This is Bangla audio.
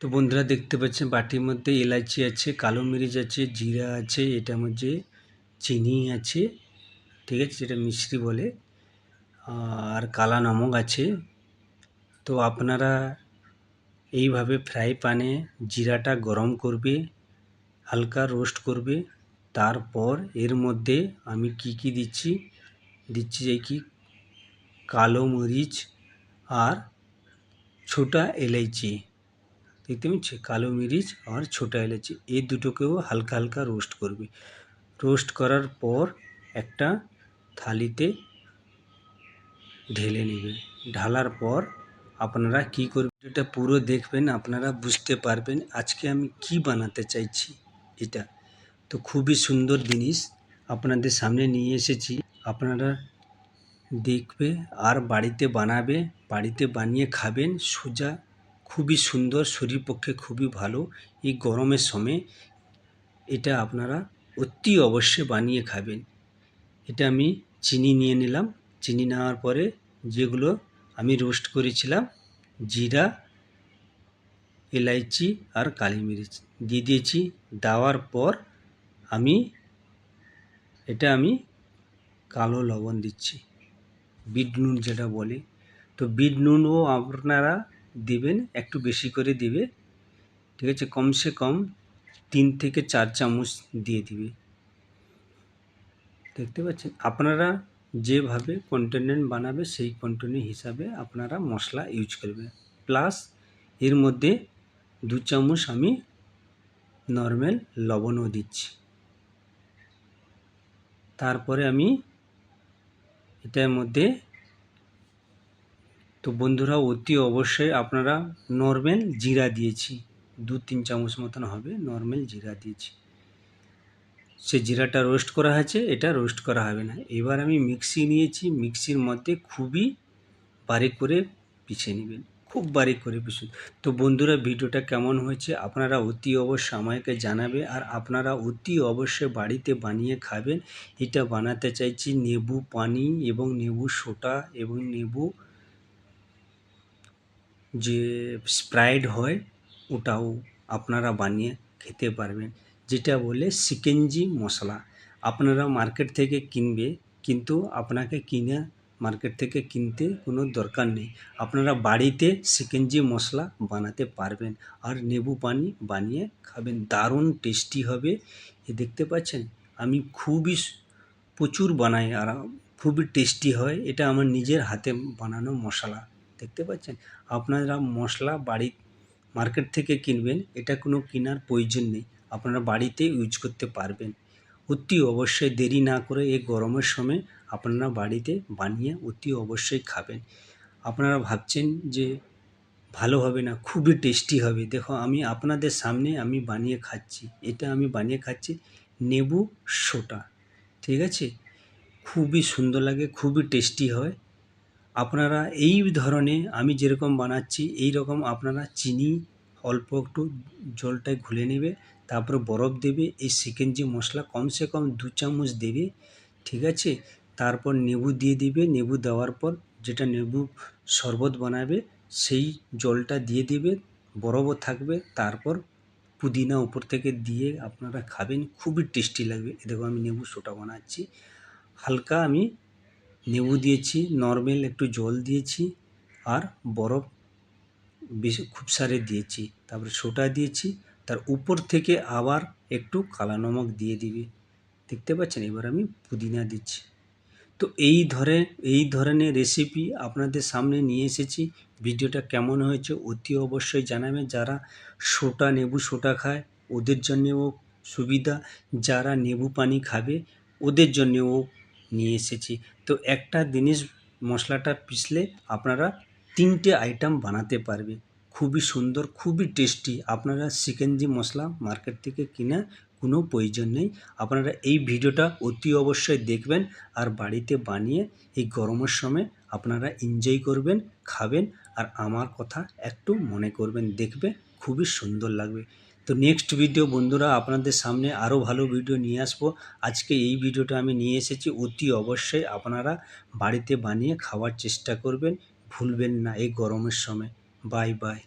তো বন্ধুরা দেখতে পাচ্ছেন বাটির মধ্যে এলাচি আছে, কালো মরিচ আছে, জিরা আছে, এটার মধ্যে চিনি আছে, ঠিক আছে, যেটা মিশ্রি বলে, আর কালা নমক আছে। তো আপনারা এইভাবে ফ্রাই প্যানে জিরাটা গরম করবে, হালকা রোস্ট করবে। তারপর এর মধ্যে আমি কি দিচ্ছি এই কি কালো মরিচ আর ছোটা এলাচি, দেখতে পাচ্ছি কালো মরিচ আর ছোটা এলাচি, এই দুটোকেও হালকা হালকা রোস্ট করবে। রোস্ট করার পর একটা থালিতে ঢেলে নেবে। ঢালার পর আপনারা কি করবেন, এটা পুরো দেখবেন, আপনারা বুঝতে পারবেন আজকে আমি কি বানাতে চাইছি। এটা তো খুবই সুন্দর জিনিস আপনাদের সামনে নিয়ে এসেছি, আপনারা দেখবে আর বাড়িতে বানাবে, বাড়িতে বানিয়ে খাবেন। সোজা খুবই সুন্দর, শরীর পক্ষে খুবই ভালো। এই গরমের সময় এটা আপনারা অতি অবশ্যই বানিয়ে খাবেন। এটা আমি চিনি নিয়ে নিলাম। চিনি নেওয়ার পরে যেগুলো আমি রোস্ট করেছিলাম জিরা, এলাইচি আর কালি মরিচ দিয়ে দিয়েছি। দেওয়ার পর আমি কালো লবণ দিচ্ছি, বিট নুন যেটা বলে। তো বিট নুনও আপনারা দিবেন, একটু বেশি করে দিবে, ঠিক আছে, কমসে কম 3 থেকে 4 চামচ দিয়ে দিবে। দেখতে পাচ্ছেন, আপনারা যেভাবে কন্টেন্ট বানাবে সেই কন্টেন্ট হিসাবে আপনারা মশলা ইউজ করবে। প্লাস এর মধ্যে 2 চামচ আমি নর্মাল লবণও দিচ্ছি। তারপরে আমি এটার মধ্যে, তো বন্ধুরা অতি অবশ্যই আপনারা নর্মাল জিরা দিয়েছি, 2-3 চামচ মতন হবে নর্মাল জিরা দিয়েছি। সে জিরাটা রোস্ট করা আছে, এটা রোস্ট করা হবে না। এবার আমি মিক্সি নিয়েছি, মিক্সির মধ্যে খুবই বারিক করে পিষে নেবেন, খুব বারিক করে পিষুন। তো বন্ধুরা ভিডিওটা কেমন হয়েছে আপনারা অতি অবশ্যই আমাকে জানাবে, আর আপনারা অতি অবশ্যই বাড়িতে বানিয়ে খাবেন। এটা বানাতে চাইছি লেবু পানি এবং লেবু সোটা এবং লেবু যে স্প্রাইট হয় ওটাও আপনারা বানিয়ে খেতে পারবেন, যেটা বলে শিকেঞ্জি মশলা। আপনারা মার্কেট থেকে কিনবে, কিন্তু আপনাকে মার্কেট থেকে কিনতে কোনো দরকার নেই। আপনারা বাড়িতে শিকেঞ্জি মশলা বানাতে পারবেন আর লেবু পানি বানিয়ে খাবেন, দারুণ টেস্টি হবে। এ দেখতে পাচ্ছেন আমি প্রচুর বানাই আর খুবই টেস্টি হয়। এটা আমার নিজের হাতে বানানো মশলা, দেখতে পাচ্ছেন। আপনারা মশলা মার্কেট থেকে কিনবেন, এটা কোনো কেনার প্রয়োজন নেই, আপনারা বাড়িতে ইউজ করতে পারবেন। অতি অবশ্যই দেরি না করে এই গরমের সময় আপনারা বাড়িতে বানিয়ে অতি অবশ্যই খাবেন। আপনারা ভাবছেন যে ভালো হবে না, খুবই টেস্টি হবে। দেখো আমি আপনাদের সামনে আমি বানিয়ে খাচ্ছি, এটা আমি বানিয়ে খাচ্ছি লেবু সোটা, ঠিক আছে। খুবই সুন্দর লাগে, খুবই টেস্টি হয়। আপনারা এই ধরনের আমি যেরকম বানাচ্ছি এই রকম আপনারা চিনি অল্প একটু জলটায় ঘুলে নেবে, তারপরে বরফ দেবে, এই শিকেঞ্জি মশলা কমসে কম 2 চামচ দেবে, ঠিক আছে। তারপর লেবু দিয়ে দিবে, লেবু দেওয়ার পর যেটা লেবু শরবত বানাবে সেই জলটা দিয়ে দিবে, বরফও থাকবে। তারপর পুদিনা উপর থেকে দিয়ে আপনারা খাবেন, খুবই টেস্টি লাগবে। দেখো আমি লেবু সোটা বানাচ্ছি, হালকা আমি লেবু দিয়েছি, নর্মাল একটু জল দিয়েছি, আর বরফ বেশি খুব সারে দিয়েছি, তারপরে সোডা দিয়েছি, তার উপর থেকে আবার একটু কালা নমক দিয়ে দিবি, দেখতে পাচ্ছেন। এবার আমি পুদিনা দিচ্ছি। তো এই ধরনের রেসিপি আপনাদের সামনে নিয়ে এসেছি। ভিডিওটা কেমন হয়েছে অতি অবশ্যই জানাবেন। যারা লেবু সোটা খায় ওদের জন্যেও সুবিধা, যারা লেবু পানি খাবে ওদের জন্যেও নিয়ে এসেছি। তো একটা জিনিস মশলাটা পিষলে আপনারা 3টে আইটেম বানাতে পারবে, খুবই সুন্দর, খুবই টেস্টি। আপনারা শিকেঞ্জি মশলা মার্কেট থেকে কেনার কোনো প্রয়োজন নেই। আপনারা এই ভিডিওটা অতি অবশ্যই দেখবেন আর বাড়িতে বানিয়ে এই গরমের সময় আপনারা এনজয় করবেন, খাবেন, আর আমার কথা একটু মনে করবেন, দেখবে খুবই সুন্দর লাগবে। তো নেক্সট ভিডিও বন্ধুরা আপনাদের সামনে আরও ভালো ভিডিও নিয়ে আসবো। আজকে এই ভিডিওটা আমি নিয়ে এসেছি, অতি অবশ্যই আপনারা বাড়িতে বানিয়ে খাওয়ার চেষ্টা করবেন, ভুলবেন না এই গরমের সময়। Bye bye.